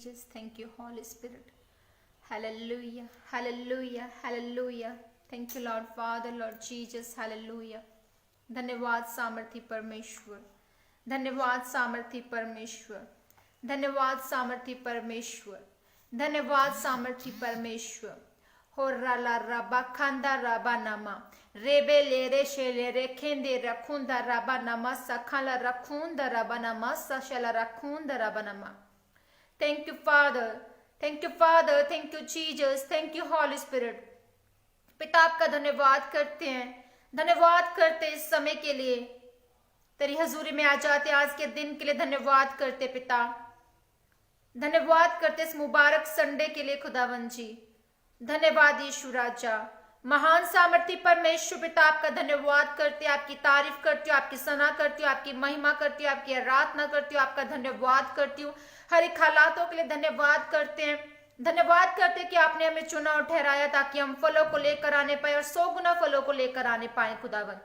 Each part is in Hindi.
Jesus. Thank you, Holy Spirit. Hallelujah, hallelujah, hallelujah. Thank you, Lord Father, Lord Jesus. Hallelujah. धन्यवाद सामर्थी परमेश्वर, धन्यवाद सामर्थी परमेश्वर, धन्यवाद सामर्थी परमेश्वर, धन्यवाद सामर्थी परमेश्वर। हो राला रबा खंदा रबा नमा रेबे ले रे शेले रे खेंदे रखुंदा रबा नमा सखला रखुंदा रबा नमा सशला रखुंदा रबा नमा। Thank you, Father. Thank you, Father. Thank you, Jesus. Thank you, Holy Spirit. पिता आपका धन्यवाद करते हैं, धन्यवाद करते इस समय के लिए, तेरी हजूरी में आ जाते आज के दिन के लिए धन्यवाद करते पिता, धन्यवाद करते इस मुबारक संडे के लिए खुदावन जी। धन्यवाद यीशु राजा, महान सामर्थी परमेश्वर पिता आपका धन्यवाद करते, आपकी तारीफ करती हूँ, आपकी सना करती हूँ, आपकी महिमा करती हूँ, आपकी आराधना करती हूँ, आपका धन्यवाद करती हूँ। हर एक हालातों के लिए धन्यवाद करते हैं, धन्यवाद करते कि आपने हमें चुना और ठहराया ताकि हम फलों को लेकर आने पाए और 100 गुना फलों को लेकर आने पाए। खुदावन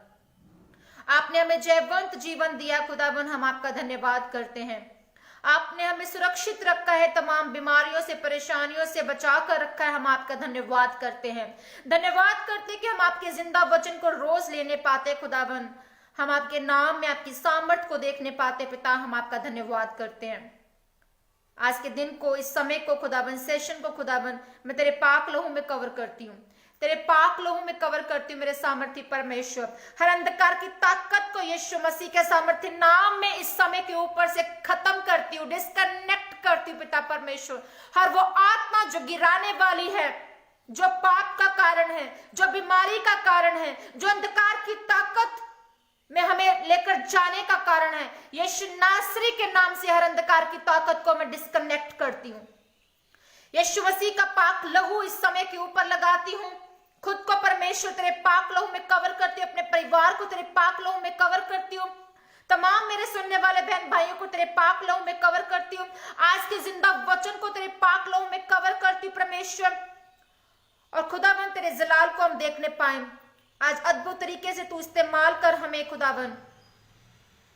आपने हमें जयवंत जीवन दिया, खुदावन हम आपका धन्यवाद करते हैं। आपने हमें सुरक्षित रखा है, तमाम बीमारियों से परेशानियों से बचा कर रखा है, हम आपका धन्यवाद करते हैं। धन्यवाद करते कि हम आपके जिंदा वचन को रोज लेने पाते खुदावन, हम आपके नाम में आपकी सामर्थ को देखने पाते पिता, हम आपका धन्यवाद करते हैं। आज के दिन को, इस समय को खुदावन, सेशन को खुदावन मैं तेरे पाक लहू में कवर करती हूँ, तेरे पाक लहू में कवर करती हूँ मेरे सामर्थी परमेश्वर। हर अंधकार की ताकत को यीशु मसीह के सामर्थी नाम में इस समय के ऊपर से खत्म करती हूँ, डिस्कनेक्ट करती हूँ पिता परमेश्वर। हर वो आत्मा जो गिराने वाली है, जो पाप का कारण है, जो बीमारी का कारण है, जो अंधकार की ताकत में हमें लेकर जाने का कारण है, यीशु नासरी के नाम से हर अंधकार की ताकत को मैं डिस्कनेक्ट करती हूँ। यीशु मसीह का पाक लहू इस समय के ऊपर लगाती हूँ, खुद को परमेश्वर तेरे पाक लहू में कवर करती हूँ, अपने परिवार को तेरे पाक लहू में कवर करती हूँ, तमाम मेरे सुनने वाले बहन भाइयों को तेरे पाक लहू में कवर करती हूँ, आज के जिंदा वचन को तेरे पाक लहू में कवर करती हूँ परमेश्वर। और खुदावन तेरे जलाल को हम देखने पाए, आज अद्भुत तरीके से तू इस्तेमाल कर हमें खुदावन,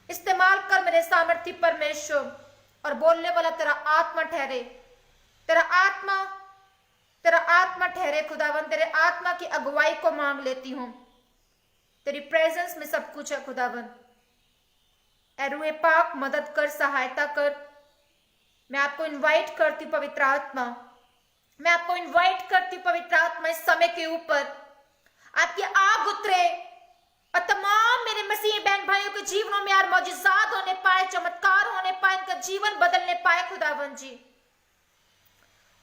इस्तेमाल कर मेरे सामर्थी परमेश्वर। और बोलने वाला तेरा आत्मा ठहरे, तेरा आत्मा ठहरे खुदावन, तेरे आत्मा की अगुवाई को मांग लेती हूं। तेरी प्रेजेंस में सब कुछ है खुदावन। ऐ रूहे पाक मदद कर, सहायता कर। मैं आपको इनवाइट करती हूँ पवित्र आत्मा, मैं आपको इनवाइट करती हूँ पवित्र आत्मा, इस समय के ऊपर आपकी आग उतरे और तमाम मेरे मसीह बहन भाइयों के जीवनों में यार मौजूदात होने पाए, चमत्कार होने पाए, इनका जीवन बदलने पाए खुदावन जी।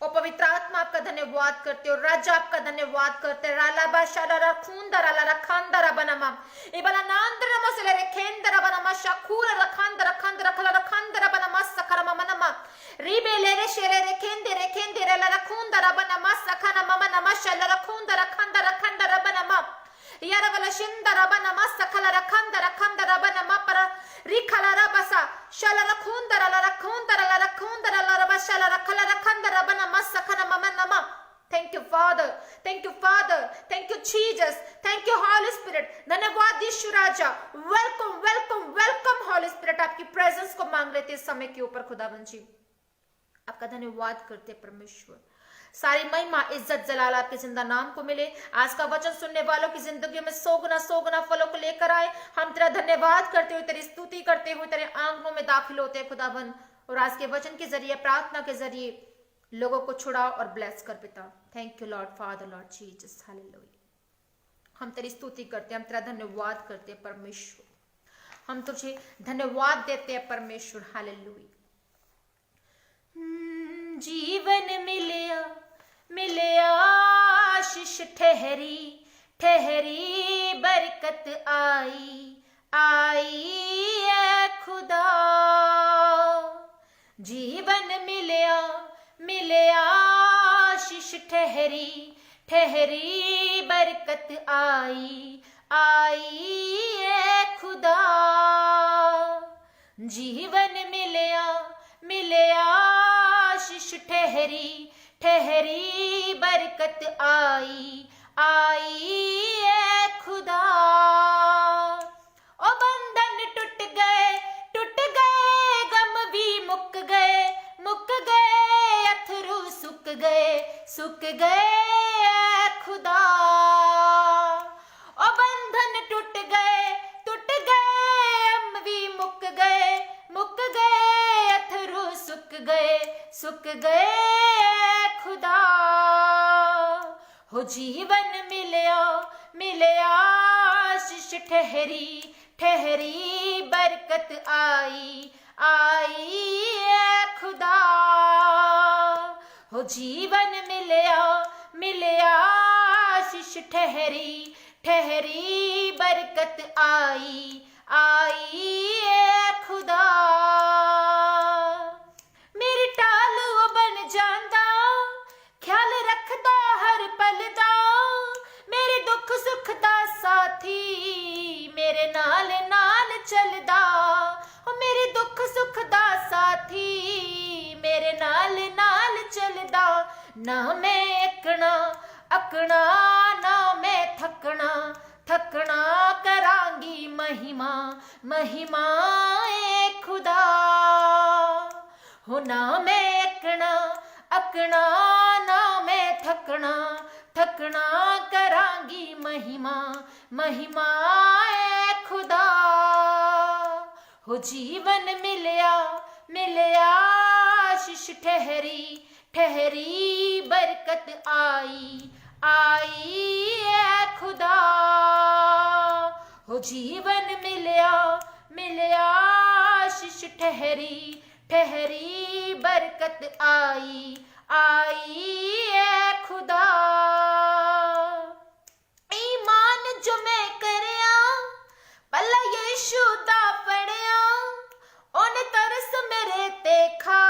ओ पवित्र आत्मा आपका धन्यवाद करते हो, राजा आपका धन्यवाद करते हैं। राला बाशाला रखूंदा राला रखांदा रबनमा इबला नांद नमसले रेखेंदा रबनमा शखूर रखांदा रखांदा रखला रखांदा रबनमा सकरमा मनमा रीबे लेरे शेरे रेखेंदे राला रखूंदा रबनमा सखना ममा नमशल रखूंदा रखांदा रखांदा रबनमा यार वाला शिंदा रबनमा सकला रखांदा रखांदा रबनमा पर रिखला रबसा शल रखूंदा राला रबशल रखला रखांदा रबनमा सखना ममा नमा। Thank you Father, thank you Father, thank you Jesus, thank you Holy Spirit। धन्यवाद यीशु राजा, welcome welcome welcome Holy Spirit। आपकी प्रेजेंस को मांग लेते इस समय के ऊपर खुदावन जी, आपका धन्यवाद करते परमेश्वर। सारी महिमा इज्जत जलाल आपके जिंदा नाम को मिले। आज का वचन सुनने वालों की जिंदगी में 100 गुना फलों को लेकर आए। हम तेरा धन्यवाद करते हुए, तेरी स्तुति करते हुए तेरे आंगनों में दाखिल होते हैं खुदावन। और आज के वचन के जरिए, प्रार्थना के जरिए लोगों को छुड़ाओ और ब्लेस कर पिता। Thank you Lord father, Lord Jesus, hallelujah. हम तेरी स्तुति करते हैं, हम तेरा धन्यवाद करते हैं परमेश्वर, हम तुझे धन्यवाद देते हैं परमेश्वर, हालेलुया। जीवन मिलिया मिलिया आशीष ठहरी ठहरी बरकत आई आई है खुदा। जीवन मिलिया मिलिया आशीष ठहरी ठहरी बरकत आई आई है खुदा। जीवन मिलिया मिलिया आशीष ठहरी ठहरी बरकत आई आई है खुदा। ओ बंधन टूट गए गम भी मुक गए गए ऐ खुदा। ओ बंधन टूट गए अम्वी मुक गए अथरू सुक गए ऐ खुदा। हो जीवन मिलिया आशीष ठहरी बरकत आई ऐ खुदा। हो जीवन मिलिया आशीष ठहरी बरकत आई ऐ खुदा। मेरी टाल ओ बन जांदा ख्याल रखदा हर पल दा। मेरे दुख सुख दा साथी मेरे नाल चलदा। ओ मेरे दुख सुख दा साथी मेरे नाल चलदा। ना मैं अकना ना मैं थकना करांगी महिमा ए खुदा। हो ना मैं अकना ना मैं थकना करांगी महिमा ए खुदा। हो जीवन मिलिया आशीष ठहरी बरकत आई ऐ खुदा। हो जीवन मिलिया आशीष ठहरी बरकत आई ऐ खुदा। ईमान जो मैं करया पल्ला यीशु दा फड़िया। ओने तरस मेरे ते खा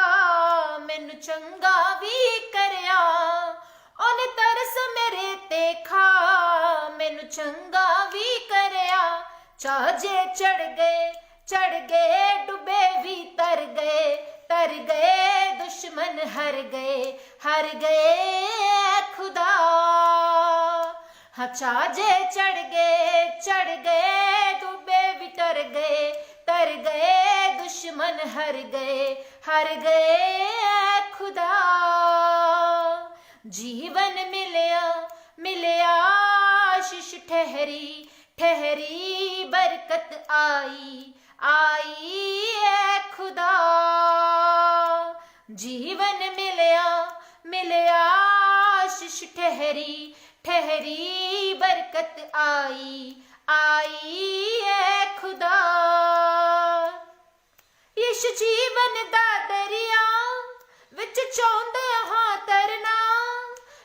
मैनू चंगा भी करया। ओने तरस मेरे ते खा मैनू चंगा भी करया। चाजे चढ़ गए डुबे भी तर गए दुश्मन हर गए खुदा। हाँ चाजे चढ़ गए डुबे भी तर गए दुश्मन हर गए खुदा। जीवन मिलिया आशीष ठहरी बरकत आई ऐ खुदा। जीवन मिलिया आशीष ठहरी बरकत आई ऐ खुदा। इस जीवन दा दरिया विच चाहुंदे हां तरना।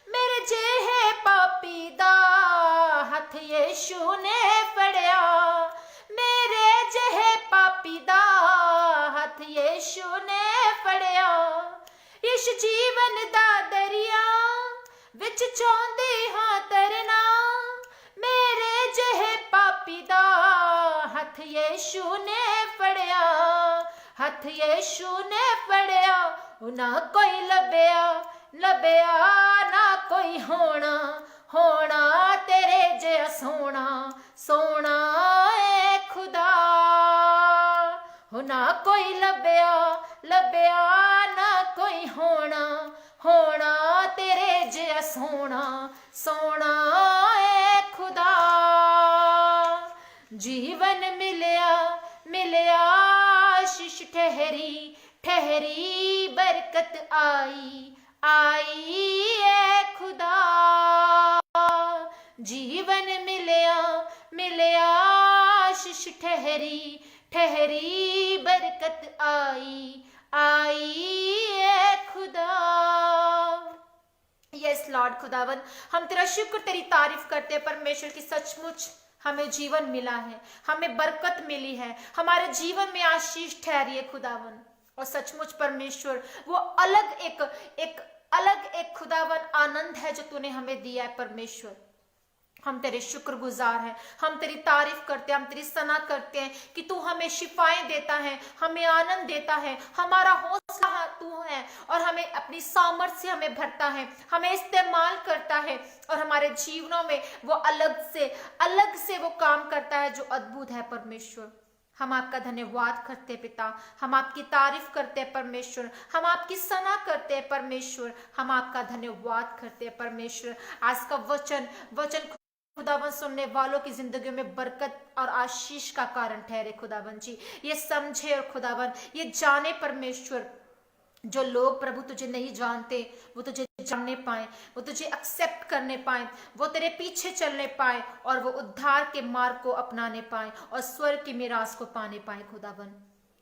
मेरे जेहे पापी दा हथ यीशु ने फड़िया। मेरे जेहे पापी दा हथ यीशु ने फड़िया। इस जीवन दा दरिया विच चाहुंदे हां तरना। मेरे जेहे पापी दा हथ यीशु ने फड़िया। हथ यीशु ने फड़िया। ना कोई लभया ना कोई होना तेरे जिहा सोना ए खुदा। हो ना कोई लभया ना कोई होना तेरे जिहा सोना ए खुदा। जीवन मिलिया आशीष ठहरी बरकत आई ऐ खुदा। जीवन मिलिया आशीष ठहरी बरकत आई ऐ खुदा। यस लॉर्ड खुदावन, हम तेरा शुक्र तेरी तारीफ करते हैं परमेश्वर की। सचमुच हमें जीवन मिला है, हमें बरकत मिली है, हमारे जीवन में आशीष ठहरी है खुदावन। और सचमुच परमेश्वर वो अलग एक खुदावन आनंद है जो तूने हमें दिया है परमेश्वर। हम तेरे शुक्रगुजार हैं, हम तेरी तारीफ करते हैं, हम तेरी सना करते हैं कि तू हमें शिफाएं देता है, हमें आनंद देता है, हमारा हौसला तू है और हमें अपनी सामर्थ्य से हमें भरता है, हमें इस्तेमाल करता है और हमारे जीवनों में वो अलग से वो काम करता है जो अद्भुत है परमेश्वर। हम आपका धन्यवाद करते हैं पिता, हम आपकी तारीफ करते हैं परमेश्वर, हम आपकी सना करते हैं परमेश्वर, हम आपका धन्यवाद करते हैं परमेश्वर। आज का वचन वचन खुदावन सुनने वालों की जिंदगी में बरकत और आशीष का कारण ठहरे खुदावन जी। ये समझे और खुदावन ये जाने परमेश्वर, जो लोग प्रभु तुझे नहीं जानते वो तुझे जानने पाए, वो तुझे एक्सेप्ट करने पाए, वो तेरे पीछे चलने पाए और वो उद्धार के मार्ग को अपनाने पाए और स्वर्ग की मीरास को पाने पाए खुदावन।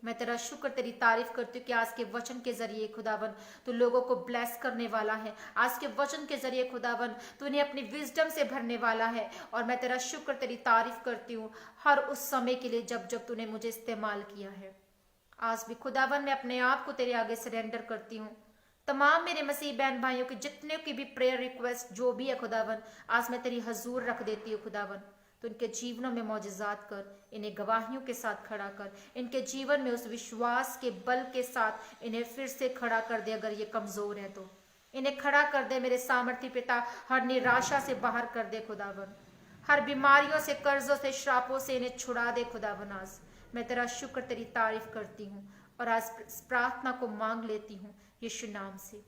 मैं तेरा शुक्र तेरी तारीफ करती हूँ कि आज के वचन के जरिए खुदावन तू लोगों को ब्लेस करने वाला है। आज के वचन के जरिए खुदावन तू उन्हें अपनी विजडम से भरने वाला है। और मैं तेरा शुक्र तेरी तारीफ करती हूँ हर उस समय के लिए जब जब तूने मुझे इस्तेमाल किया है। आज भी खुदावन मैं अपने आप को तेरे आगे सरेंडर करती हूँ। तमाम मेरे मसीह बहन भाइयों की जितने की भी प्रेयर रिक्वेस्ट जो भी है खुदावन, आज मैं तेरी हजूर रख देती हूँ खुदावन। तो इनके जीवनों में मौजज़ात कर, इन्हें गवाहियों के साथ खड़ा कर, इनके जीवन में उस विश्वास के बल के साथ इन्हें फिर से खड़ा कर दे। अगर ये कमजोर है तो इन्हें खड़ा कर दे मेरे सामर्थी पिता। हर निराशा से बाहर कर दे खुदावन, हर बीमारियों से, कर्जों से, श्रापों से इन्हें छुड़ा दे खुदावन। आज मैं तेरा शुक्र तेरी तारीफ करती हूँ और आज इस प्रार्थना को मांग लेती हूँ यीशु नाम से,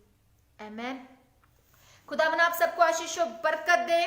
आमेन। खुदावन आप सबको आशीष और बरकत दे।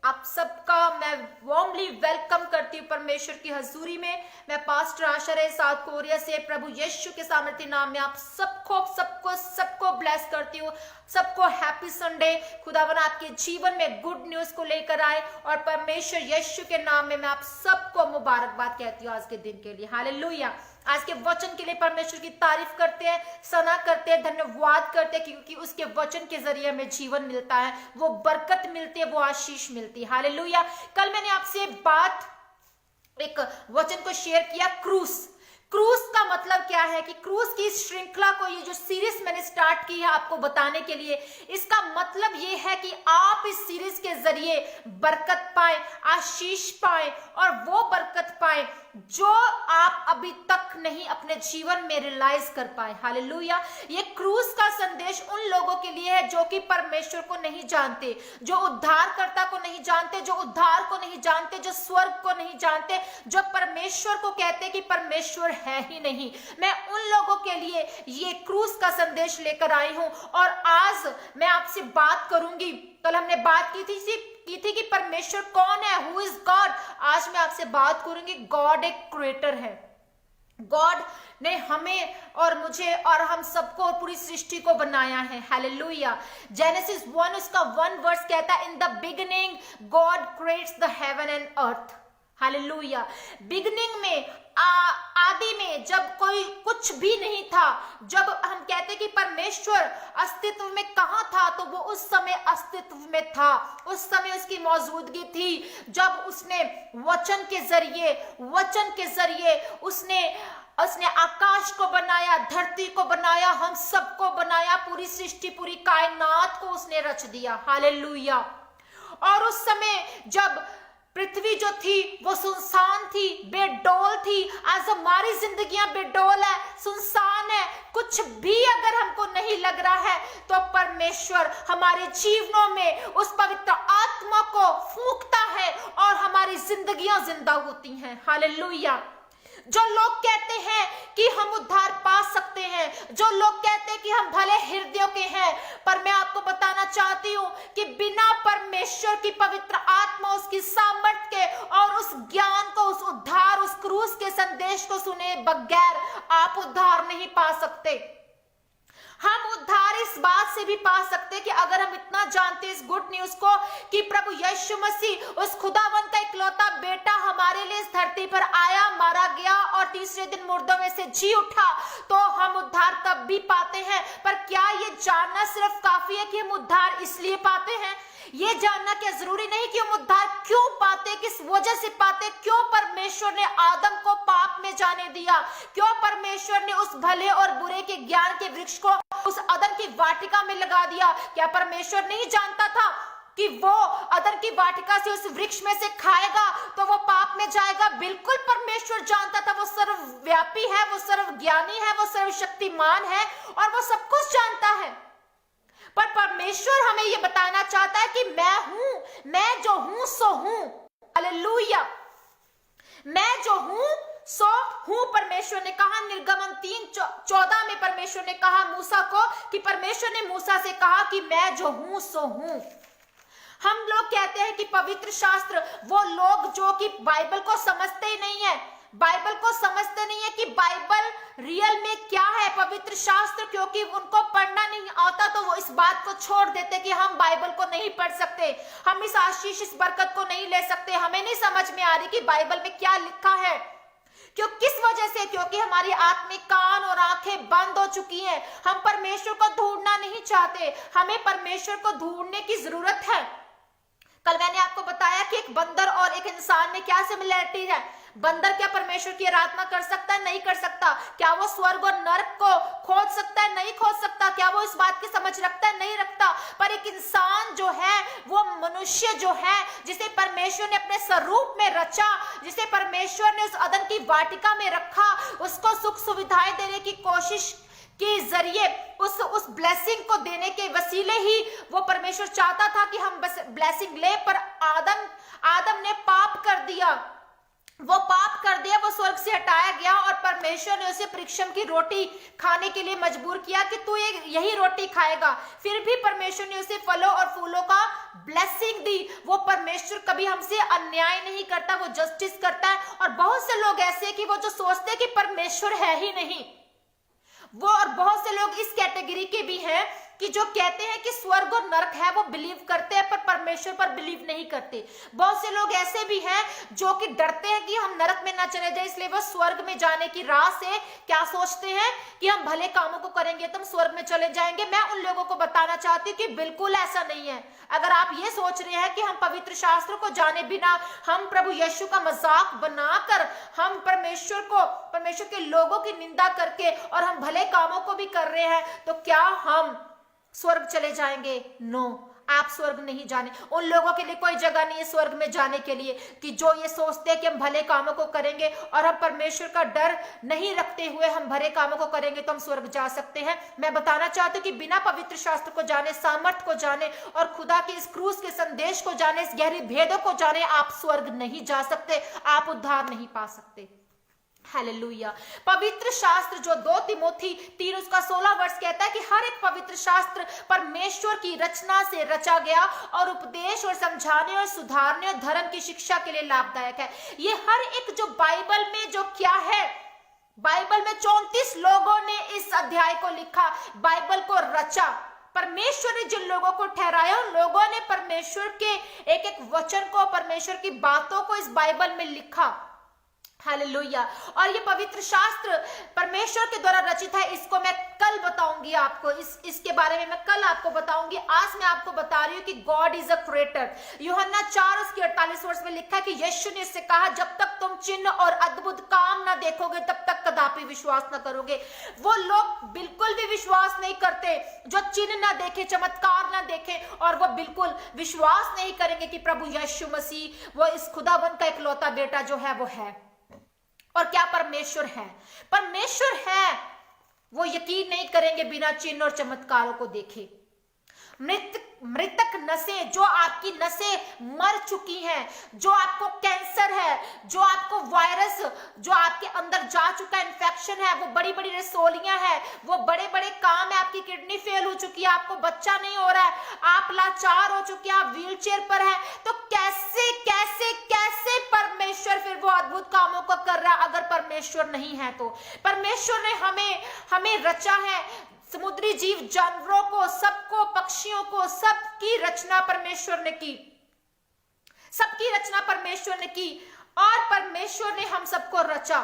आप सबका मैं वार्मली वेलकम करती हूँ परमेश्वर की हजूरी में। मैं पास्टर आशा रे साउथ कोरिया से प्रभु यीशु के सामर्थ्य नाम में आप सबको सबको सबको ब्लेस करती हूँ। सबको हैप्पी संडे। खुदावन आपके जीवन में गुड न्यूज को लेकर आए और परमेश्वर यीशु के नाम में मैं आप सबको मुबारकबाद कहती हूँ आज के दिन के लिए। हालेलुया। आज के वचन के लिए परमेश्वर की तारीफ करते हैं, सना करते हैं, धन्यवाद करते हैं, क्योंकि उसके वचन के जरिए हमें जीवन मिलता है, वो बरकत मिलती है, वो आशीष मिलती है। हालेलुया। कल मैंने आपसे एक वचन को शेयर किया, क्रूस। क्रूस का मतलब क्या है कि क्रूस की इस श्रृंखला को, ये जो सीरीज मैंने स्टार्ट की है आपको बताने के लिए, इसका मतलब ये है कि आप इस सीरीज के जरिए बरकत पाए, आशीष पाए और वो बरकत पाए जो आप अभी तक नहीं अपने जीवन में रियलाइज कर पाए। हालेलुया। ये क्रूस का संदेश उन लोगों के लिए है जो कि परमेश्वर को नहीं जानते, जो उद्धारकर्ता को नहीं जानते, जो उद्धार को नहीं जानते, जो स्वर्ग को नहीं जानते, जो परमेश्वर को कहते कि परमेश्वर है ही नहीं। मैं उन लोगों के लिए ये क्रूस का संदेश लेकर आई हूं और आज मैं आपसे बात करूंगी। कल हमने बात की थी कि परमेश्वर कौन है, हु इज गॉड। आज मैं आपसे बात करूंगी, गॉड एक क्रिएटर है। गॉड ने हमें और मुझे और हम सबको और पूरी सृष्टि को बनाया है। हालेलुया। जेनेसिस 1 उसका 1 वर्स कहता है, in the beginning God creates the heaven and earth. Hallelujah. Beginning में, आदि में, जब कोई कुछ भी नहीं था, जब हम कहते कि परमेश्वर अस्तित्व में कहां था, तो वो उस समय अस्तित्व में था, उस समय उसकी मौजूदगी थी जब उसने वचन के जरिए उसने आकाश को बनाया, धरती को बनाया, हम सबको बनाया, पूरी सृष्टि, पूरी कायनात को उसने रच दिया। हालेलुया। और उस समय जब पृथ्वी जो थी वो सुनसान थी, बेडौल थी। आज हमारी जिंदगियां बेडौल है, सुनसान है, कुछ भी अगर हमको नहीं लग रहा है तो परमेश्वर हमारे जीवनों में उस पवित्र आत्मा को फूंकता है और हमारी जिंदगियां जिंदा होती हैं। हालेलुया। जो लोग कहते हैं कि हम उद्धार पा सकते हैं, जो लोग कहते हैं कि हम भले हृदयों के हैं, पर मैं आपको बताना चाहती हूं कि बिना परमेश्वर की पवित्र आत्मा, उसकी सामर्थ्य के और उस ज्ञान को, उस उद्धार, उस क्रूस के संदेश को सुने बगैर आप उद्धार नहीं पा सकते। हम उद्धार इस बात से भी पा सकते हैं कि अगर हम इतना जानते हैं इस गुड न्यूज को कि प्रभु यीशु मसीह उस खुदावन का इकलौता बेटा हमारे लिए इस धरती पर आया, मारा गया और तीसरे दिन मुर्दों में से जी उठा, तो हम उद्धार तब भी पाते हैं। पर क्या ये जानना सिर्फ काफी है कि हम उद्धार इसलिए पाते हैं? ये जानना क्या जरूरी नहीं कि हम उद्धार क्यों पाते, किस वजह से पाते, क्यों परमेश्वर ने आदम को पाप में जाने दिया, क्यों परमेश्वर ने उस भले और बुरे के ज्ञान के वृक्ष को उस अदन की वाटिका में लगा दिया? क्या परमेश्वर नहीं जानता था कि वो अदन की वाटिका से, उस वृक्ष में से खाएगा तो वो पाप में जाएगा? बिल्कुल परमेश्वर जानता था। वो सर्वव्यापी है, वो सर्वज्ञानी है, वो सर्वशक्तिमान है और वो सब कुछ जानता है। पर परमेश्वर हमें ये बताना चाहता है कि मैं हूं, मैं जो हूं सो हूं। हालेलुया। मैं जो हूं सो हूं परमेश्वर ने कहा। निर्गमन 3:14 में परमेश्वर ने कहा मूसा को कि परमेश्वर ने मूसा से कहा कि मैं जो हूं सो हूं। हम लोग कहते हैं कि पवित्र शास्त्र, वो लोग जो कि बाइबल को समझते ही नहीं है, बाइबल को समझते नहीं है कि बाइबल रियल में क्या है, पवित्र शास्त्र, क्योंकि उनको पढ़ना नहीं आता तो वो इस बात को छोड़ देते कि हम बाइबल को नहीं पढ़ सकते, हम इस आशीष इस बरकत को नहीं ले सकते, हमें नहीं समझ में आ रही कि बाइबल में क्या लिखा है। क्यों, किस वजह से? क्योंकि हमारी आत्मिक कान और आंखें बंद हो चुकी हैं। हम परमेश्वर को ढूंढना नहीं चाहते, हमें परमेश्वर को ढूंढने की जरूरत है। कल मैंने आपको बताया कि एक बंदर और एक इंसान में क्या सिमिलरिटी है। बंदर क्या परमेश्वर की आराधना कर सकता है? नहीं कर सकता। क्या वो स्वर्ग और नरक को खोज सकता है? नहीं खोज सकता। क्या वो इस बात की समझ रखता है? नहीं रखता। पर एक इंसान जो है, वो मनुष्य जो है, जिसे परमेश्वर ने अपने स्वरूप में रचा, जिसे परमेश्वर ने उस अदन की वाटिका में रखा, उसको सुख सुविधाएं देने की कोशिश के जरिए उस ब्लेसिंग को देने के वसीले ही वो परमेश्वर चाहता था कि हम बस ब्लेसिंग ले। पर आदम ने पाप कर दिया, वो पाप कर दिया, वो स्वर्ग से हटाया गया और परमेश्वर ने उसे परीक्षण की रोटी खाने के लिए मजबूर किया कि तू यही रोटी खाएगा। फिर भी परमेश्वर ने उसे फलों और फूलों का ब्लेसिंग दी। वो परमेश्वर कभी हमसे अन्याय नहीं करता, वो जस्टिस करता है। और बहुत से लोग ऐसे कि वो जो सोचते हैं कि परमेश्वर है ही नहीं, वो, और बहुत से लोग इस कैटेगरी के भी हैं कि जो कहते हैं कि स्वर्ग और नरक है, वो बिलीव करते हैं पर परमेश्वर पर बिलीव नहीं करते। बहुत से लोग ऐसे भी हैं जो कि डरते हैं कि हम नरक में ना चले जाए, इसलिए वो स्वर्ग में जाने की राह से क्या सोचते हैं कि हम भले कामों को करेंगे तो हम स्वर्ग में चले जाएंगे। मैं उन लोगों को बताना चाहती हूँ कि बिल्कुल ऐसा नहीं है। अगर आप ये सोच रहे हैं कि हम पवित्र शास्त्र को जाने बिना, हम प्रभु यीशु का मजाक बनाकर, हम परमेश्वर के लोगों की निंदा करके और हम भले कामों को भी कर रहे हैं, तो क्या हम स्वर्ग चले जाएंगे? नो, आप स्वर्ग नहीं जाने। उन लोगों के लिए कोई जगह नहीं है स्वर्ग में जाने के लिए कि जो ये सोचते हैं कि हम भले कामों को करेंगे और हम परमेश्वर का डर नहीं रखते हुए हम भले कामों को करेंगे तो हम स्वर्ग जा सकते हैं। मैं बताना चाहती हूँ कि बिना पवित्र शास्त्र को जाने, सामर्थ को जाने और खुदा के इस क्रूस के संदेश को जाने, इस गहरी भेदों को जाने, आप स्वर्ग नहीं जा सकते, आप उद्धार नहीं पा सकते। हालेलुया। पवित्र शास्त्र जो 2 तिमोथी 3:16 कहता है कि हर एक पवित्र शास्त्र परमेश्वर की रचना से रचा गया और उपदेश और समझाने और सुधारने और धर्म की शिक्षा के लिए लाभदायक है। ये हर एक जो बाइबल में जो क्या है, बाइबल में 34 लोगों ने इस अध्याय को लिखा, बाइबल को रचा। परमेश्वर ने जिन लोगों को ठहराया, उन लोगों ने परमेश्वर के एक एक वचन को, परमेश्वर की बातों को इस बाइबल में लिखा। हालेलुया। और ये पवित्र शास्त्र परमेश्वर के द्वारा रचित है। इसको मैं कल बताऊंगी आपको, इसके बारे में मैं कल आपको बताऊंगी। आज मैं आपको बता रही हूँ कि गॉड इज अ क्रिएटर। यूहन्ना 4:48 में लिखा है कि यीशु ने इससे कहा, जब तक तुम चिन्ह और अद्भुत काम ना देखोगे तब तक कदापि विश्वास ना करोगे। वो लोग बिल्कुल भी विश्वास नहीं करते जो चिन्ह ना देखे, चमत्कार ना देखे, और वो बिल्कुल विश्वास नहीं करेंगे कि प्रभु यीशु मसीह वो इस खुदाबंद का इकलौता बेटा जो है वो है। और क्या परमेश्वर है? परमेश्वर है, वो यकीन नहीं करेंगे बिना चिन्ह और चमत्कारों को देखे। मृतक नसें, जो आपकी नसें मर चुकी हैं, जो आपको कैंसर है, जो आपको वायरस जो आपके अंदर जा चुका है, इन्फेक्शन है, वो बड़ी बड़ी रसोलियां हैं, वो बड़े बड़े काम है, आपकी किडनी फेल हो चुकी है, आपको बच्चा नहीं हो रहा है, आप लाचार हो चुके हैं, आप व्हील चेयर पर हैं, तो कैसे कैसे कैसे परमेश्वर फिर वो अद्भुत कामों को कर रहा है अगर परमेश्वर नहीं है तो? परमेश्वर ने हमें रचा है, समुद्री जीव जानवरों को, सबको, पक्षियों को, सबकी रचना परमेश्वर ने की, सबकी रचना परमेश्वर ने की, और परमेश्वर ने हम सबको रचा।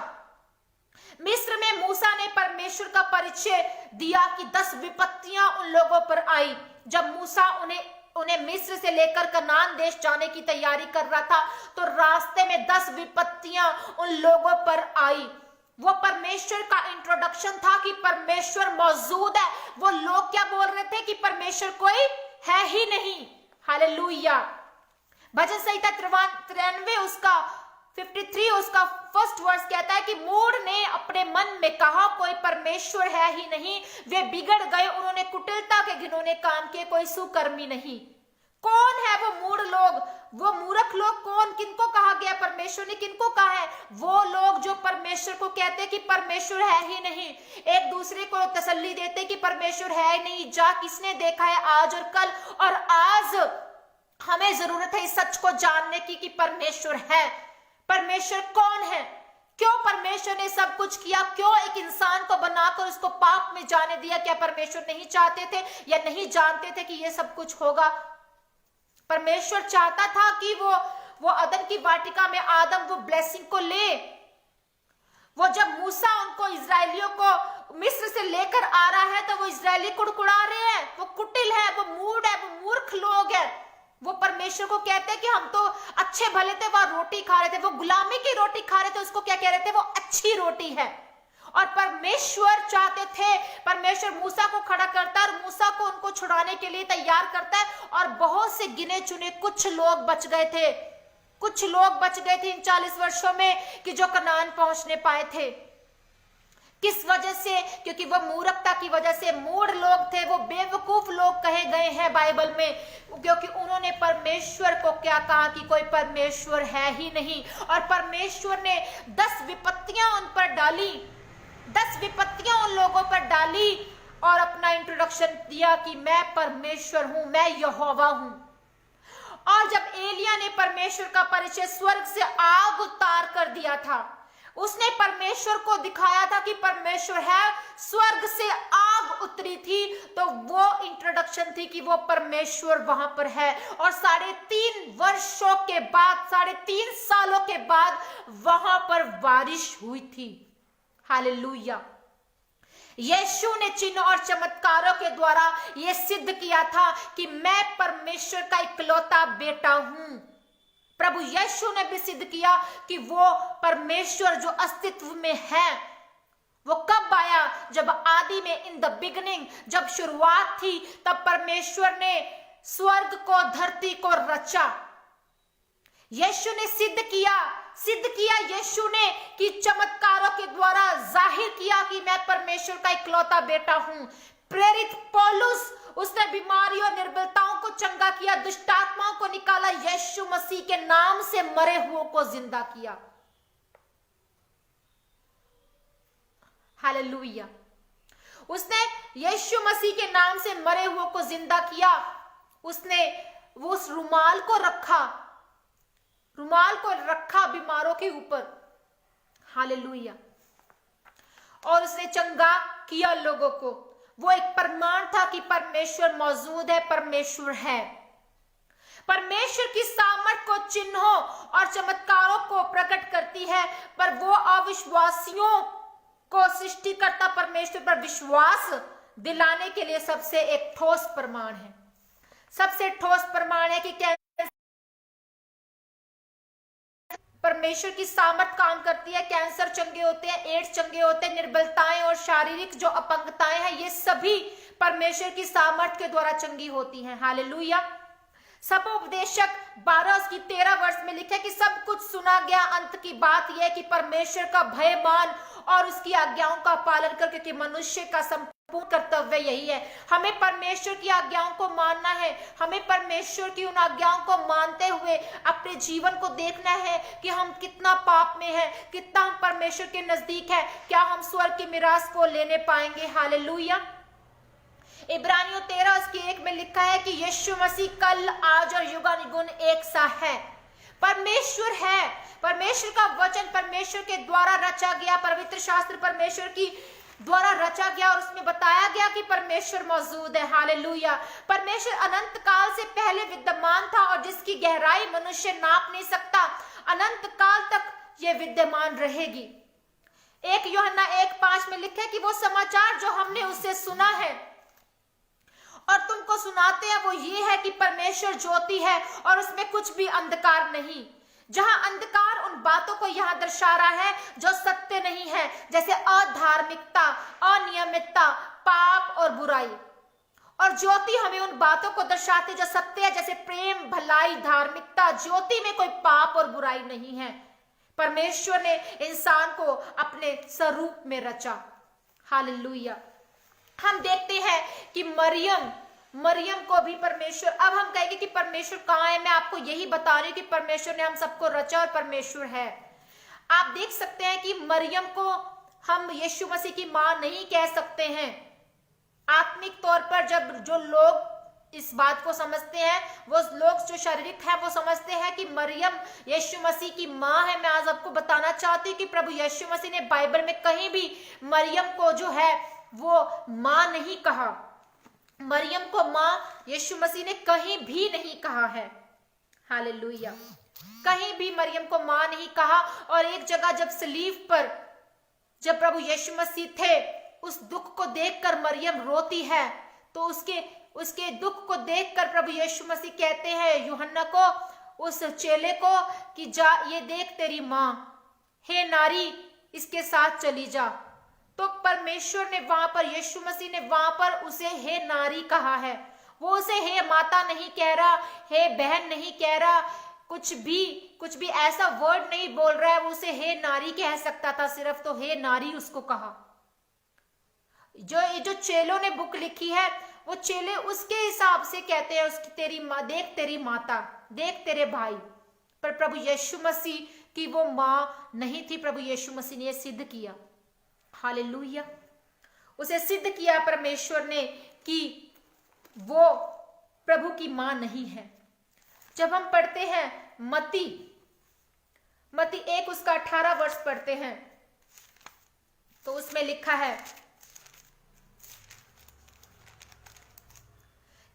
मिस्र में मूसा ने परमेश्वर का परिचय दिया कि 10 विपत्तियां उन लोगों पर आई। जब मूसा उन्हें मिस्र से लेकर कनान देश जाने की तैयारी कर रहा था तो रास्ते में 10 विपत्तियां उन लोगों पर आई। वो परमेश्वर का इंट्रोडक्शन था कि परमेश्वर मौजूद है। वो लोग क्या बोल रहे थे कि परमेश्वर कोई है ही नहीं। हालेलुया। भजन संहिता 93 उसका 53 उसका फर्स्ट वर्स कहता है कि मूढ़ ने अपने मन में कहा, कोई परमेश्वर है ही नहीं। वे बिगड़ गए, उन्होंने कुटिलता के घिनौने काम किए, कोई सुकर्मी नहीं। कौन है वो मूढ़ लोग, वो मूर्ख लोग कौन, किनको कहा गया, परमेश्वर ने किनको कहा है? वो लोग जो परमेश्वर को कहते हैं कि परमेश्वर है ही नहीं, एक दूसरे को तसल्ली देते कि परमेश्वर है ही नहीं। जा किसने देखा है आज और कल, और आज हमें जरूरत है इस सच को जानने की कि परमेश्वर है। परमेश्वर कौन है, क्यों परमेश्वर ने सब कुछ किया, क्यों एक इंसान को बनाकर उसको पाप में जाने दिया? क्या परमेश्वर नहीं चाहते थे या नहीं जानते थे कि ये सब कुछ होगा? परमेश्वर चाहता था कि वो अदन की वाटिका में आदम वो ब्लेसिंग को ले। वो जब मूसा उनको इजरायलियों को मिस्र से लेकर आ रहा है तो वो इजरायली कुड़कुड़ा रहे हैं, वो कुटिल है, वो मूढ़ है, वो मूर्ख लोग है। वो परमेश्वर को कहते हैं कि हम तो अच्छे भले थे, वो रोटी खा रहे थे, वो गुलामी की रोटी खा रहे थे, उसको क्या कह रहे थे? वो अच्छी रोटी है। और परमेश्वर चाहते थे, परमेश्वर मूसा को खड़ा करता है और मूसा को उनको छुड़ाने के लिए तैयार करता है, और बहुत से गिने चुने कुछ लोग बच गए थे, कुछ लोग बच गए थे इन 40 वर्षों में कि जो कनान पहुंचने पाए थे। किस वजह से? क्योंकि वो मूर्खता की वजह से, मूढ़ लोग थे, वो बेवकूफ लोग कहे गए हैं बाइबल में, क्योंकि उन्होंने परमेश्वर को क्या कहा कि कोई परमेश्वर है ही नहीं। और परमेश्वर ने 10 विपत्तियां उन पर डाली, 10 विपत्तियां उन लोगों पर डाली और अपना इंट्रोडक्शन दिया कि मैं परमेश्वर हूं, मैं यहोवा हूं। और जब एलिया ने परमेश्वर का परिचय स्वर्ग से आग उतार कर दिया था, उसने परमेश्वर को दिखाया था कि परमेश्वर है, स्वर्ग से आग उतरी थी, तो वो इंट्रोडक्शन थी कि वो परमेश्वर वहां पर है। और 3.5 वर्षों के बाद, 3.5 सालों के बाद वहां पर बारिश हुई थी। हालेलुया। यीशु ने चिन्ह और चमत्कारों के द्वारा यह सिद्ध किया था कि मैं परमेश्वर का इकलौता बेटा हूं। प्रभु यीशु ने भी सिद्ध किया कि वो परमेश्वर जो अस्तित्व में है, वो कब आया? जब आदि में, इन द बिगिनिंग, जब शुरुआत थी, तब परमेश्वर ने स्वर्ग को, धरती को रचा। यीशु ने सिद्ध किया यीशु ने कि चमत्कारों के द्वारा जाहिर किया कि मैं परमेश्वर का इकलौता बेटा हूं। प्रेरित पौलुस, उसने बीमारियों, निर्बलताओं को चंगा किया, दुष्ट आत्माओं को निकाला, यीशु मसीह के नाम से मरे हुओं को जिंदा किया। हालेलुया। उसने यीशु मसीह के नाम से मरे हुओं को जिंदा किया। उसने वो उस रुमाल को रखा बीमारों के ऊपर। हालेलुया। और उसने चंगा किया लोगों को। वो एक प्रमाण था कि परमेश्वर मौजूद है, परमेश्वर है। परमेश्वर की सामर्थ को चिन्हों और चमत्कारों को प्रकट करती है, पर वो अविश्वासियों को सृष्टिकर्ता परमेश्वर पर विश्वास दिलाने के लिए सबसे एक ठोस प्रमाण है। सबसे ठोस प्रमाण है कि क्या परमेश्वर की सामर्थ काम करती है। कैंसर चंगे होते हैं, एड्स चंगे होते हैं, निर्बलताएं और शारीरिक जो अपंगताएं हैं, ये सभी परमेश्वर की सामर्थ के द्वारा चंगी होती हैं। हालेलुया। सपोपदेशक 12:13 में लिखा है कि सब कुछ सुना गया, अंत की बात यह कि परमेश्वर का भय मान और उसकी आज्ञाओं का पालन कर, क्योंकि मनुष्य का संपूर्ण कर्तव्य यही है। हमें परमेश्वर की आज्ञाओं को मानना है। हमें परमेश्वर की उन आज्ञाओं को मानते हुए अपने जीवन को देखना है कि हम कितना पाप में है, कितना हम परमेश्वर के नजदीक है, क्या हम स्वर्ग की मिरास को लेने पाएंगे। हालेलुया। इब्रानियों 13:1 में लिखा है कि यीशु मसीह कल, आज और युगानुयुग एक सा है। परमेश्वर है। परमेश्वर का वचन परमेश्वर के द्वारा रचा गया, पवित्र शास्त्र परमेश्वर की द्वारा रचा गया और उसमें बताया गया कि परमेश्वर मौजूद है। हालेलुया। परमेश्वर अनंत काल से पहले विद्यमान था और जिसकी गहराई मनुष्य नाप नहीं सकता, अनंत काल तक यह विद्यमान रहेगी। 1 यूहन्ना 1:5 में लिखा है कि वो समाचार जो हमने उससे सुना है और तुमको सुनाते हैं वो ये है कि परमेश्वर ज्योति है और उसमें कुछ भी अंधकार नहीं। जहां अंधकार उन बातों को यहां दर्शा रहा है जो सत्य नहीं है, जैसे अधार्मिकता, अनियमितता, पाप और बुराई। और ज्योति हमें उन बातों को दर्शाते जो सत्य है, जैसे प्रेम, भलाई, धार्मिकता। ज्योति में कोई पाप और बुराई नहीं है। परमेश्वर ने इंसान को अपने स्वरूप में रचा। हालेलुया। हम देखते हैं कि मरियम को भी परमेश्वर, अब हम कहेंगे कि परमेश्वर कहाँ है, मैं आपको यही बता रही हूँ कि परमेश्वर ने हम सबको रचा और परमेश्वर है। आप देख सकते हैं कि मरियम को हम यीशु मसीह की मां नहीं कह सकते हैं। आत्मिक तौर पर जब जो लोग इस बात को समझते हैं, वो लोग जो शारीरिक है वो समझते हैं कि मरियम यीशु मसीह की मां है। मैं आज आपको बताना चाहती हूँ कि प्रभु यीशु मसीह ने बाइबल में कहीं भी मरियम को जो है वो मां नहीं कहा। मरियम को मां यीशु मसीह ने कहीं भी नहीं कहा है। हालेलुया, कहीं भी मरियम को मां नहीं कहा। और एक जगह जब सलीब पर जब प्रभु यीशु मसीह थे, उस दुख को देखकर मरियम रोती है, तो उसके दुख को देखकर प्रभु यीशु मसीह कहते हैं यूहन्ना को, उस चेले को, कि जा ये देख तेरी मां, हे नारी इसके साथ चली जा। तो परमेश्वर ने वहां पर, यीशु मसीह ने वहां पर उसे हे नारी कहा है। वो उसे हे माता नहीं कह रहा, हे बहन नहीं कह रहा, कुछ भी ऐसा वर्ड नहीं बोल रहा है। वो उसे हे नारी कह सकता था सिर्फ, तो हे नारी उसको कहा। जो चेलों ने बुक लिखी है, वो चेले उसके हिसाब से कहते हैं उसकी, तेरी माँ, देख तेरी माता, देख तेरे भाई। पर प्रभु यीशु मसीह की वो मां नहीं थी। प्रभु यीशु मसीह ने सिद्ध किया, हालेलुया, उसे सिद्ध किया परमेश्वर ने कि वो प्रभु की मां नहीं है। जब हम पढ़ते हैं मत्ती 1 उसका 18 वर्ष पढ़ते हैं, तो उसमें लिखा है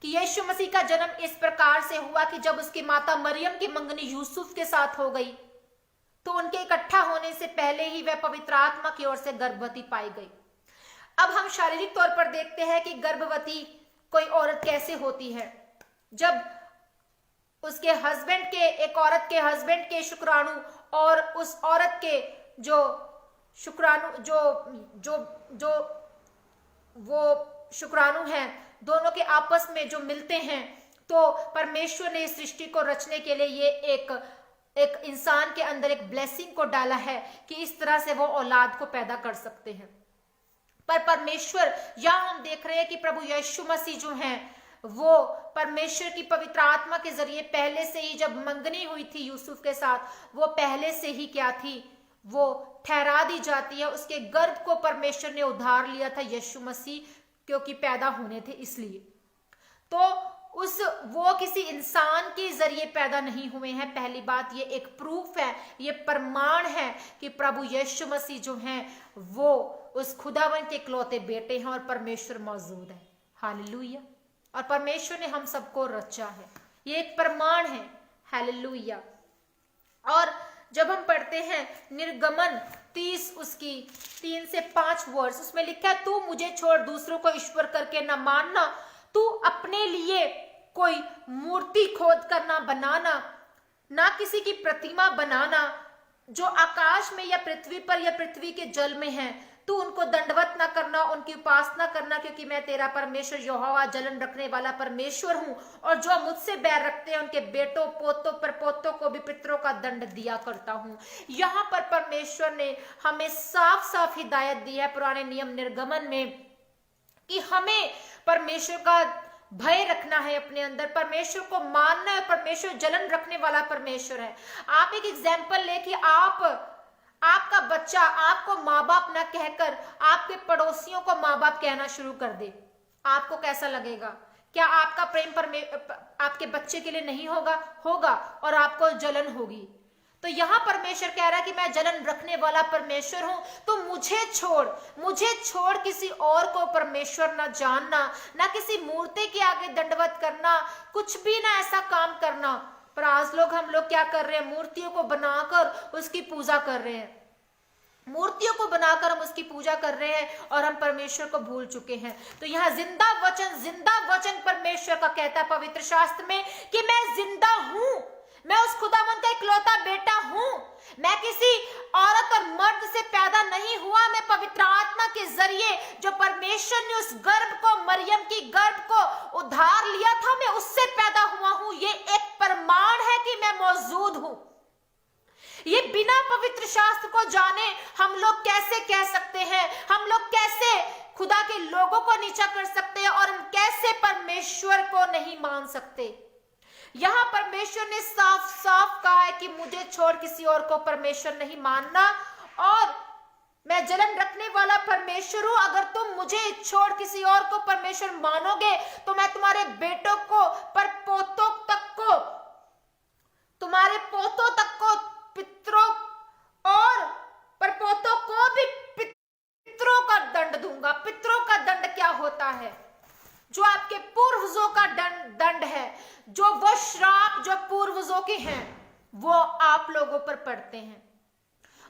कि यीशु मसीह का जन्म इस प्रकार से हुआ कि जब उसकी माता मरियम की मंगनी यूसुफ के साथ हो गई, तो उनके इकट्ठा होने से पहले ही वह पवित्र आत्मा की ओर से गर्भवती पाई गई। अब हम शारीरिक तौर पर देखते हैं कि गर्भवती कोई औरत कैसे होती है। जब उसके हस्बैंड के, एक औरत के हस्बैंड के शुक्राणु और उस औरत के जो शुक्राणु जो वो शुक्राणु हैं, दोनों के आपस में जो मिलते हैं, तो परमेश्वर ने इस सृष्टि को रचने के लिए ये एक इंसान के अंदर एक ब्लेसिंग को डाला है कि इस तरह से वो औलाद को पैदा कर सकते हैं। पर परमेश्वर, यहां हम देख रहे हैं कि प्रभु यीशु मसीह जो हैं, वो परमेश्वर की पवित्र आत्मा के जरिए पहले से ही, जब मंगनी हुई थी यूसुफ के साथ, वो पहले से ही क्या थी, वो ठहरा दी जाती है। उसके गर्भ को परमेश्वर ने उधार लिया था यीशु मसीह, क्योंकि पैदा होने थे इसलिए। तो वो किसी इंसान के जरिए पैदा नहीं हुए हैं। पहली बात, ये एक प्रूफ है, ये प्रमाण है कि प्रभु यीशु मसीह जो हैं वो उस खुदावन के इकलौते बेटे हैं और परमेश्वर मौजूद है। हालेलुया, और परमेश्वर ने हम सबको रचा है, ये एक प्रमाण है। हालेलुया। और जब हम पढ़ते हैं निर्गमन 30 उसकी 3 से 5 वर्ष, उसमें लिखा है, तू मुझे छोड़ दूसरों को ईश्वर करके न मानना, तू अपने लिए कोई मूर्ति खोद कर ना बनाना, ना किसी की प्रतिमा बनाना जो आकाश में या पृथ्वी पर या पृथ्वी के जल में है। तू उनको दंडवत ना करना, उनकी उपासना करना, क्योंकि मैं तेरा परमेश्वर यहोवा जलन रखने वाला परमेश्वर हूं, और जो मुझसे बैर रखते हैं उनके बेटों, पोतों, परपोतों को भी पितरों का दंड दिया करता हूं। यहाँ पर परमेश्वर ने हमें साफ साफ हिदायत दी है पुराने नियम निर्गमन में कि हमें परमेश्वर का भय रखना है अपने अंदर, परमेश्वर को मानना है। परमेश्वर जलन रखने वाला परमेश्वर है। आप एक एग्जाम्पल ले कि आपका बच्चा आपको माँ बाप ना कहकर आपके पड़ोसियों को माँ बाप कहना शुरू कर दे, आपको कैसा लगेगा? क्या आपका प्रेम आपके बच्चे के लिए नहीं होगा और आपको जलन होगी। तो यहाँ परमेश्वर कह रहा है कि मैं जलन रखने वाला परमेश्वर हूं, तो मुझे छोड़ किसी और को परमेश्वर ना जानना, ना किसी मूर्ति के आगे दंडवत करना, कुछ भी ना ऐसा काम करना। पर आज हम लोग क्या कर रहे हैं? मूर्तियों को बनाकर उसकी पूजा कर रहे हैं, मूर्तियों को बनाकर हम उसकी पूजा कर रहे हैं और हम परमेश्वर को भूल चुके हैं। तो यहाँ जिंदा वचन परमेश्वर का कहता है पवित्र शास्त्र में कि मैं जिंदा हूं, मैं उस खुदावंत का इकलौता बेटा हूं, मैं किसी औरत और मर्द से पैदा नहीं हुआ, मैं पवित्र आत्मा के जरिए जो परमेश्वर ने उस गर्भ को, मरियम की गर्भ को उधार लिया था, मैं उससे पैदा हुआ हूं। ये एक प्रमाण है कि मैं मौजूद हूं। ये बिना पवित्र शास्त्र को जाने हम लोग कैसे कह सकते हैं, हम लोग कैसे खुदा के लोगों को नीचा कर सकते हैं और हम कैसे परमेश्वर को नहीं मान सकते। यहां परमेश्वर ने साफ साफ कहा है कि मुझे छोड़ किसी और को परमेश्वर नहीं मानना, और मैं जलन रखने वाला परमेश्वर हूं। अगर तुम मुझे छोड़ किसी और को परमेश्वर मानोगे तो मैं तुम्हारे बेटों को, पर पोतों तक को, तुम्हारे पोतों तक को, पितरों और परपोतों को भी पितरों का दंड दूंगा। पितरों का दंड क्या होता है? जो आपके पूर्वजों का दंड है, जो वो श्राप जो पूर्वजों के हैं वो आप लोगों पर पड़ते हैं।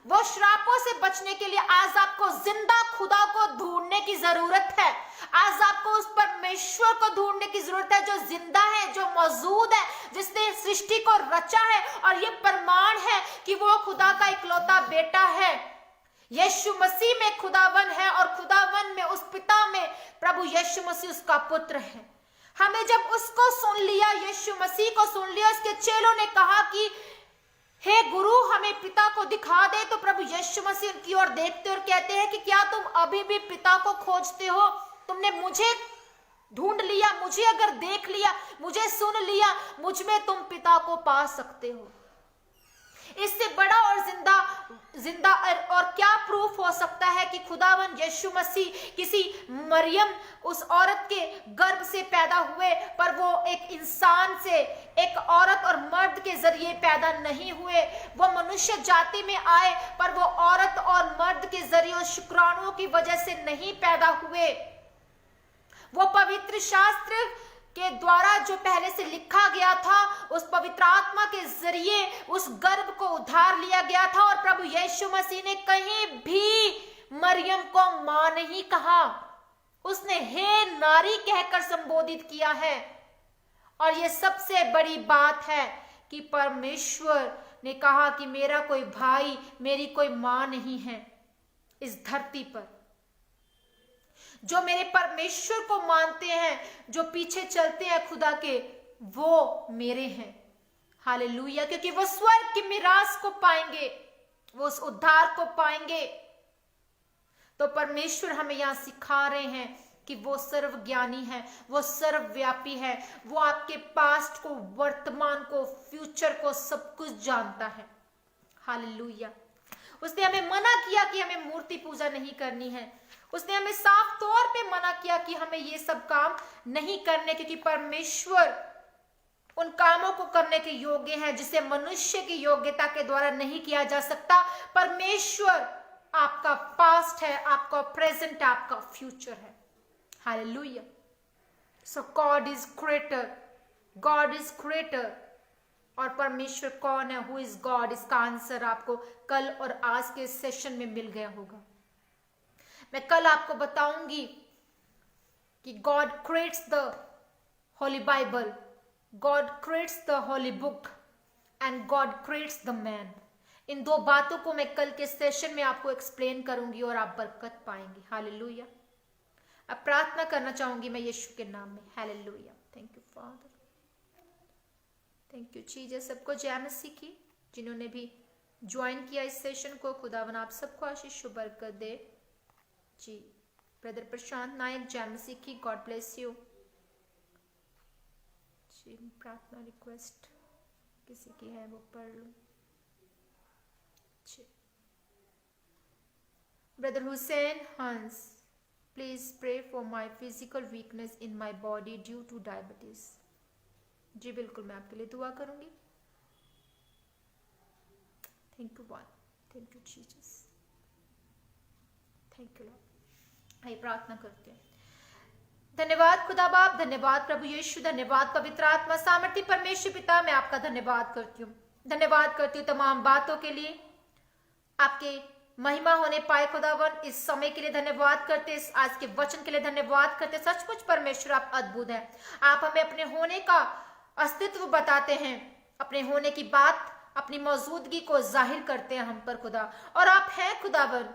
वो श्रापों से बचने के लिए आज आपको जिंदा खुदा को ढूंढने की जरूरत है। आज आपको उस परमेश्वर को ढूंढने की जरूरत है जो जिंदा है, जो मौजूद है, जिसने सृष्टि को रचा है, और ये प्रमाण है कि वो खुदा का इकलौता बेटा है। यीशु मसीह में खुदावन है और खुदावन में उस पिता में प्रभु यीशु मसीह उसका पुत्र है। हमें जब उसको सुन लिया, यीशु मसीह को सुन लिया, उसके चेलों ने कहा कि हे गुरु हमें पिता को दिखा दे, तो प्रभु यीशु मसीह उनकी ओर देखते और कहते हैं कि क्या तुम अभी भी पिता को खोजते हो? तुमने मुझे ढूंढ लिया, मुझे अगर देख लिया, मुझे सुन लिया, मुझ में तुम पिता को पा सकते हो। इससे बड़ा और जिंदा और क्या प्रूफ हो सकता है कि खुदावन यीशु मसीह किसी मरियम उस औरत के गर्भ से पैदा हुए, पर वो एक इंसान से, एक औरत और मर्द के जरिए पैदा नहीं हुए। वो मनुष्य जाति में आए, पर वो औरत और मर्द के जरिए शुक्राणुओं की वजह से नहीं पैदा हुए। वो पवित्र शास्त्र के द्वारा जो पहले से लिखा गया था, उस पवित्र आत्मा के जरिए उस गर्भ को उधार लिया गया था। और प्रभु यीशु मसीह ने कहीं भी मरियम को मां नहीं कहा, उसने हे नारी कहकर संबोधित किया है। और यह सबसे बड़ी बात है कि परमेश्वर ने कहा कि मेरा कोई भाई, मेरी कोई मां नहीं है इस धरती पर। जो मेरे परमेश्वर को मानते हैं, जो पीछे चलते हैं खुदा के, वो मेरे हैं। हालेलुया, क्योंकि वो स्वर्ग की मिरास को पाएंगे, वो उस उद्धार को पाएंगे। तो परमेश्वर हमें यहां सिखा रहे हैं कि वो सर्वज्ञानी है, वो सर्वव्यापी है, वो आपके पास्ट को, वर्तमान को, फ्यूचर को, सब कुछ जानता है। हालेलुया। उसने हमें मना किया कि हमें मूर्ति पूजा नहीं करनी है। उसने हमें साफ तौर पे मना किया कि हमें ये सब काम नहीं करने, क्योंकि परमेश्वर उन कामों को करने के योग्य है जिसे मनुष्य की योग्यता के द्वारा नहीं किया जा सकता। परमेश्वर आपका पास्ट है, आपका प्रेजेंट है, आपका फ्यूचर है। Hallelujah. So God is creator, God is creator. और परमेश्वर कौन है, हु इज गॉड, इसका आंसर आपको कल और आज के सेशन में मिल गया होगा। मैं कल आपको बताऊंगी कि God creates the holy Bible, God creates the holy book and God creates the man. इन दो बातों को मैं कल के सेशन में आपको एक्सप्लेन करूंगी और आप बरकत पाएंगे। हालेलुया। अब प्रार्थना करना चाहूंगी मैं यीशु के नाम में। Hallelujah. Thank you father, thank you Jesus. सबको जय मसीह की। जिन्होंने भी ज्वाइन किया इस सेशन को, खुदावन आप सबको आशीष बरकत दे जी। ब्रदर प्रशांत नायक, जय मसीह की, गॉड ब्लेस यू जी। प्रार्थना रिक्वेस्ट किसी की है वो पढ़ लूं जी। Brother Hussain Hans, please pray for my physical weakness in my body due to diabetes. जी बिल्कुल, मैं आपके लिए दुआ करूंगी। Thank you God, thank you Jesus, thank you lord. आइए प्रार्थना करते हैं। धन्यवाद खुदा बाप, धन्यवाद प्रभु यीशु, धन्यवाद पवित्र आत्मा सामर्थी परमेश्वर पिता, मैं आपका धन्यवाद करती हूँ। धन्यवाद करती हूँ तमाम बातों के लिए, आपके महिमा होने पाए खुदावन। इस समय के लिए धन्यवाद करते, इस आज के वचन के लिए धन्यवाद करते। सचमुच परमेश्वर आप अद्भुत हैं। आप हमें अपने होने का अस्तित्व बताते हैं, अपने होने की बात, अपनी मौजूदगी को जाहिर करते हैं हम पर खुदा। और आप हैं खुदावन,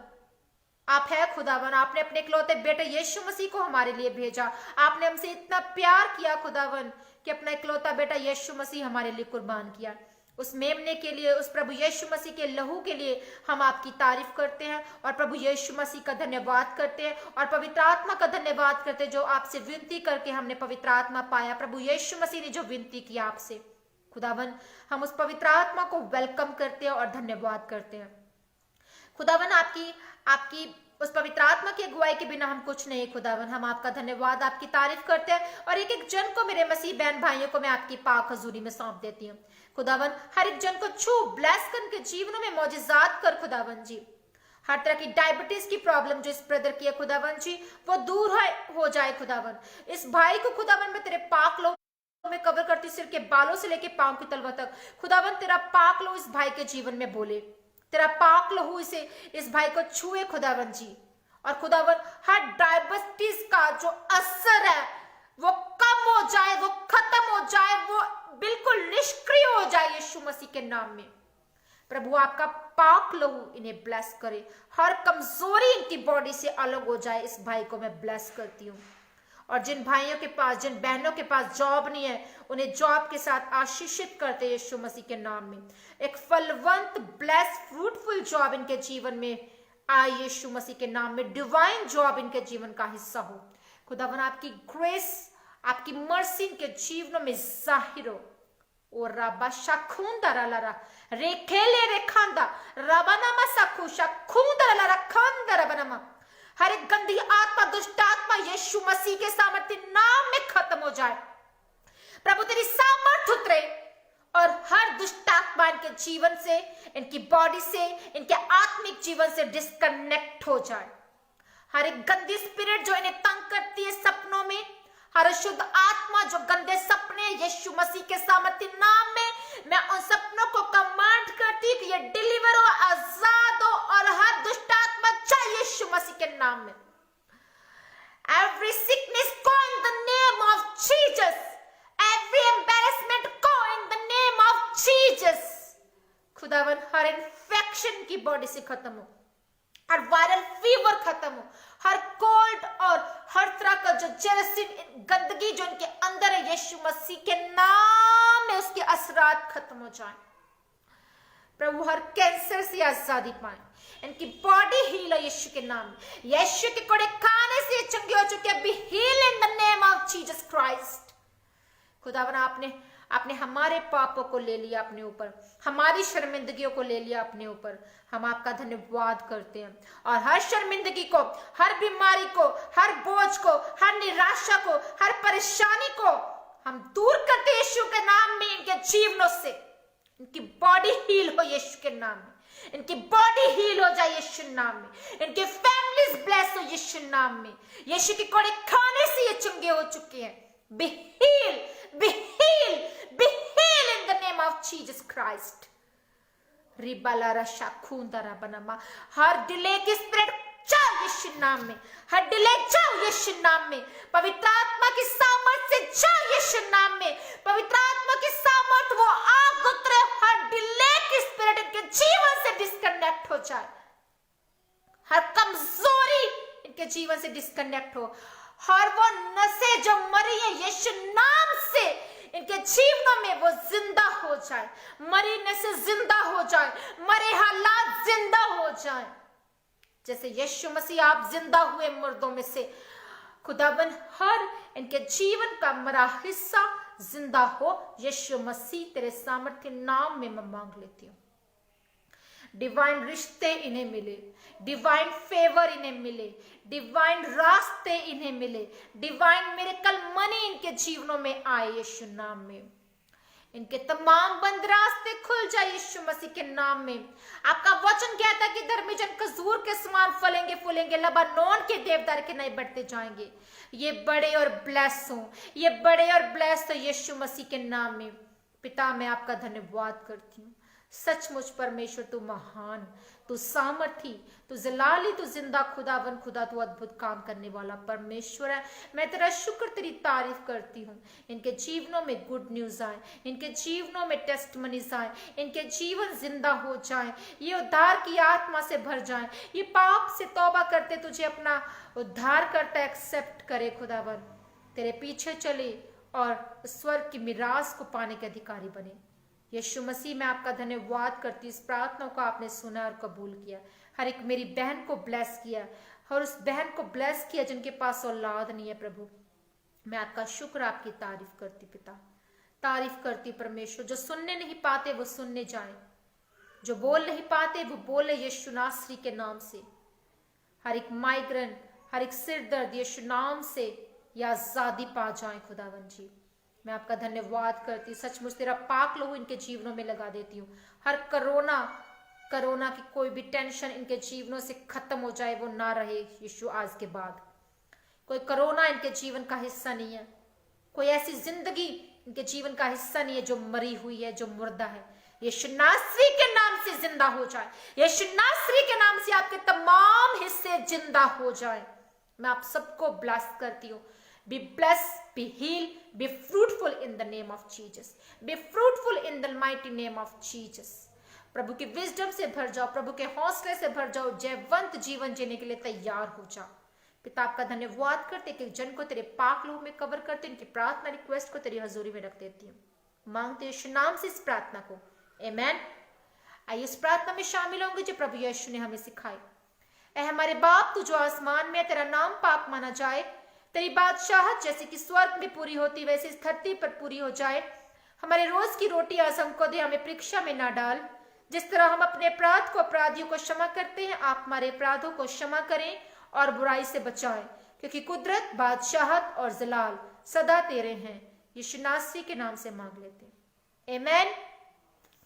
आप है खुदावन। आपने अपने इकलौते बेटे यीशु मसीह को हमारे लिए भेजा। आपने हमसे इतना प्यार किया खुदावन कि अपना इकलौता बेटा यीशु मसीह हमारे लिए कुर्बान किया। उस मेमने के लिए, उस प्रभु यीशु मसीह के लहू के लिए हम आपकी तारीफ करते हैं और प्रभु यीशु मसीह का धन्यवाद करते हैं और पवित्र आत्मा का धन्यवाद करते हैं, जो आपसे विनती करके हमने पवित्र आत्मा पाया। प्रभु यीशु मसीह ने जो विनती की आपसे, खुदावन हम उस पवित्र आत्मा को वेलकम करते हैं और धन्यवाद करते हैं। खुदावन आपकी आपकी उस पवित्र आत्मा की अगुवाई के बिना हम कुछ नहीं। खुदावन हम आपका धन्यवाद, आपकी तारीफ करते हैं और एक एक जन को, मेरे मसीह बहन भाइयों को मैं आपकी पाक हजूरी में सौंप देती हूँ। खुदावन हर एक जन को छू, ब्लेस कर, उनके जीवनों में मौजूजात कर। खुदावन जी हर तरह की डायबिटीज की प्रॉब्लम जो इस ब्रदर की है खुदावन जी, वो दूर हो जाए। खुदावन इस भाई को खुदावन में तेरे पाक लो में कवर करती, सिर के बालों से लेके पांव की तलवा तक। खुदावन तेरा पाक लो इस भाई के जीवन में बोले, तेरा पाक लहू इसे, इस भाई को छुए खुदावन जी। और खुदावन हर डायबिटीज का जो असर है वो कम हो जाए, वो खत्म हो जाए, वो बिल्कुल निष्क्रिय हो जाए यीशु मसीह के नाम में। प्रभु आपका पाक लहू इन्हें ब्लेस करे, हर कमजोरी इनकी बॉडी से अलग हो जाए। इस भाई को मैं ब्लेस करती हूँ। और जिन भाइयों के पास, जिन बहनों के पास जॉब नहीं है, उन्हें जॉब के साथ आशीषित करते यीशु मसीह के नाम में। एक फलवंत, ब्लेस, फ्रूटफुल जॉब इनके जीवन में आए यीशु मसीह के नाम में। डिवाइन जॉब इनके जीवन का हिस्सा हो। खुदावन आपकी ग्रेस, आपकी मर्सी इनके जीवनों में जाहिर हो। और रबा शाखुंदा रलारा रेखेले रेखांदा रबनामा साखुशा खुंदा रलारा खंदा रबनामा। हर एक गंदी आत्मा, दुष्ट आत्मा यीशु मसीह के सामर्थ्य नाम में खत्म हो जाए। प्रभु तेरी सामर्थ उतरे और हर दुष्ट आत्मा इनके जीवन से, इनकी बॉडी से, इनके आत्मिक जीवन से डिस्कनेक्ट हो जाए। हर एक गंदी स्पिरिट जो इन्हें तंग करती है सपनों में, हर शुद्ध आत्मा जो गंदे सपने यीशु मसीह के सामर्थ्य नाम में, मैं उन सपनों को कमांड करती कि ये डिलीवर हो, आजाद हो और हर दुष्ट आत्मा चाहिए यीशु मसीह के नाम में। Every sickness go in the name of Jesus. Every embarrassment go in the name of Jesus. खुदावन हर इन्फेक्शन की बॉडी से खत्म हो, हर वायरल फीवर खत्म हो, हर कोल्ड और हर तरह का जो जेरसीन गंदगी जो इनके अंदर है यीशु मसीह के नाम में उसके असरात खत्म हो जाए। प्रभु हर कैंसर से आजादी पाए, इनकी बॉडी हील हो यीशु के नाम में। यीशु के कोड़े खाने से चंगे हो चुके हैं, be heal in the name of Jesus Christ. खुदावन आपने हमारे पापों को ले लिया अपने ऊपर, हमारी शर्मिंदगियों को ले लिया अपने ऊपर। हम आपका धन्यवाद करते हैं और हर शर्मिंदगी को, हर बीमारी को, हर बोझ को, हर निराशा को, हर परेशानी को हम दूर करते हैं यीशु के नाम में। इनके जीवनों से इनकी बॉडी हील हो यीशु के नाम में, इनकी बॉडी हील हो जाए यीशु नाम में, इनके फैमिलीज ब्लेस हो यीशु नाम में। यीशु के कोड़े खाने से ये चंगे हो चुके हैं। Be healed, be healed, be healed in the name of Jesus Christ. रिबालारा शाखुंदारा बनामा। हर डिले की स्पिरिट जाओ यीशु नाम में, हर डिले जाओ यीशु नाम में। पवित्र आत्मा की सामर्थ से जाओ यीशु नाम में। पवित्र आत्मा की सामर्थ वो आग उतरे, हर डिले की स्पिरिट इनके जीवन से डिस्कनेक्ट हो जाए, हर कमजोरी इनके जीवन से डिस्कनेक्ट हो, हर वो नसें जो मरी है यीशु नाम से इनके जीवनों में वो जिंदा हो जाए, मरी नसें जिंदा हो जाए, मरे हालात जिंदा हो जाए। जैसे यीशु मसीह आप जिंदा हुए मुर्दों में से, खुदावन हर इनके जीवन का मरा हिस्सा जिंदा हो यीशु मसीह तेरे सामर्थ्य नाम में मैं मांग लेती हूँ। डिवाइन रिश्ते इन्हें मिले, डिवाइन फेवर इन्हें मिले, डिवाइन रास्ते इन्हें मिले, डिवाइन मिरेकल मनी इनके जीवनों में आए यीशु नाम में। इनके तमाम बंद रास्ते खुल जाए यीशु मसीह के नाम में। आपका वचन कहता है कि धर्मी जन खजूर के समान फलेंगे फूलेंगे, लबानोन के देवदार के नए बढ़ते जाएंगे। ये बड़े और ब्लेस हो, ये बड़े और ब्लेस हो यीशु मसीह के नाम में। पिता मैं आपका धन्यवाद करती हूँ। सचमुच परमेश्वर तू महान, तू सामर्थी, तू जलाली, तू जिंदा खुदावन खुदा, तू अद्भुत काम करने वाला परमेश्वर है। मैं तेरा शुक्र, तेरी तारीफ करती हूँ। इनके जीवनों में गुड न्यूज आए, इनके जीवनों में टेस्टमनीज आए, इनके जीवन जिंदा हो जाए, ये उद्धार की आत्मा से भर जाए, ये पाप से तौबा करते तुझे अपना उद्धार करता एक्सेप्ट करे खुदावन, तेरे पीछे चले और स्वर्ग की मिरास को पाने के अधिकारी बने। यीशु मसीह मैं आपका धन्यवाद करती हूँ, इस प्रार्थना को आपने सुना और कबूल किया। हर एक मेरी बहन को ब्लेस किया और उस बहन को ब्लेस किया जिनके पास औलाद नहीं है। प्रभु मैं आपका शुक्र, आपकी तारीफ करती पिता, तारीफ करती परमेश्वर। जो सुनने नहीं पाते वो सुनने जाए, जो बोल नहीं पाते वो बोले यीशु नासरी के नाम से। हर एक माइग्रेन, हर एक सिर दर्द यीशु नाम से या आजादी पा जाए। खुदावन जी मैं आपका धन्यवाद करती हूँ, सचमुच तेरा पाक लहू इनके जीवनों में लगा देती हूँ। हर कोरोना की कोई भी टेंशन इनके जीवनों से खत्म हो जाए, वो ना रहे यीशु आज के बाद। कोई कोरोना इनके जीवन का हिस्सा नहीं है, कोई ऐसी जिंदगी इनके जीवन का हिस्सा नहीं है जो मरी हुई है, जो मुर्दा है। यीशु नासरी के नाम से जिंदा हो जाए, यीशु नासरी के नाम से आपके तमाम हिस्से जिंदा हो जाए। मैं आप सबको ब्लेस करती हूँ। Be blessed, be healed, be fruitful in the name of Jesus. Be fruitful in the mighty name of Jesus. प्रभु की विजडम से भर जाओ, प्रभु के हौसले से भर जाओ, जयवंत जीवन जीने के लिए तैयार हो जाओ। पिता आपका धन्यवाद करते कि जन को तेरे पाक लहू में कवर करते, इनकी प्रार्थना रिक्वेस्ट को तेरी हजूरी में रख देती हूँ। मांगते यीशु नाम से इस प्रार्थना को, आमीन। आइए इस प्रार्थना में शामिल होंगे जो प्रभु यीशु ने हमें सिखाई। ऐ हमारे बाप तू जो आसमान में, तेरा नाम पाक माना जाए, तेरी बादशाहत जैसे कि स्वर्ग में पूरी होती वैसे इस धरती पर पूरी हो जाए। हमारे रोज की रोटी आज हमको दे, हमें परीक्षा में ना डाल। जिस तरह हम अपने अपराध को अपराधियों को क्षमा करते हैं, आप हमारे अपराधों को क्षमा करें और बुराई से बचाएं, क्योंकि कुदरत, बादशाहत और जलाल सदा तेरे हैं। यीशु नासरी के नाम से मांग लेते हैं, आमीन।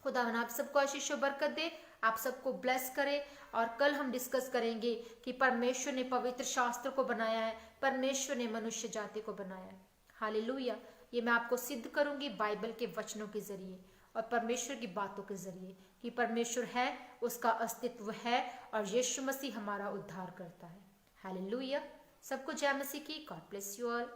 खुदा आप सबको आशीष और बरकत दे, आप सबको ब्लेस करे। और कल हम डिस्कस करेंगे कि परमेश्वर ने पवित्र शास्त्र को बनाया है, परमेश्वर ने मनुष्य जाति को बनाया है। हालेलुया। ये मैं आपको सिद्ध करूंगी बाइबल के वचनों के जरिए और परमेश्वर की बातों के जरिए कि परमेश्वर है, उसका अस्तित्व है और यीशु मसीह हमारा उद्धार करता है। हालेलुया। सबको जय मसीह की। God bless you all.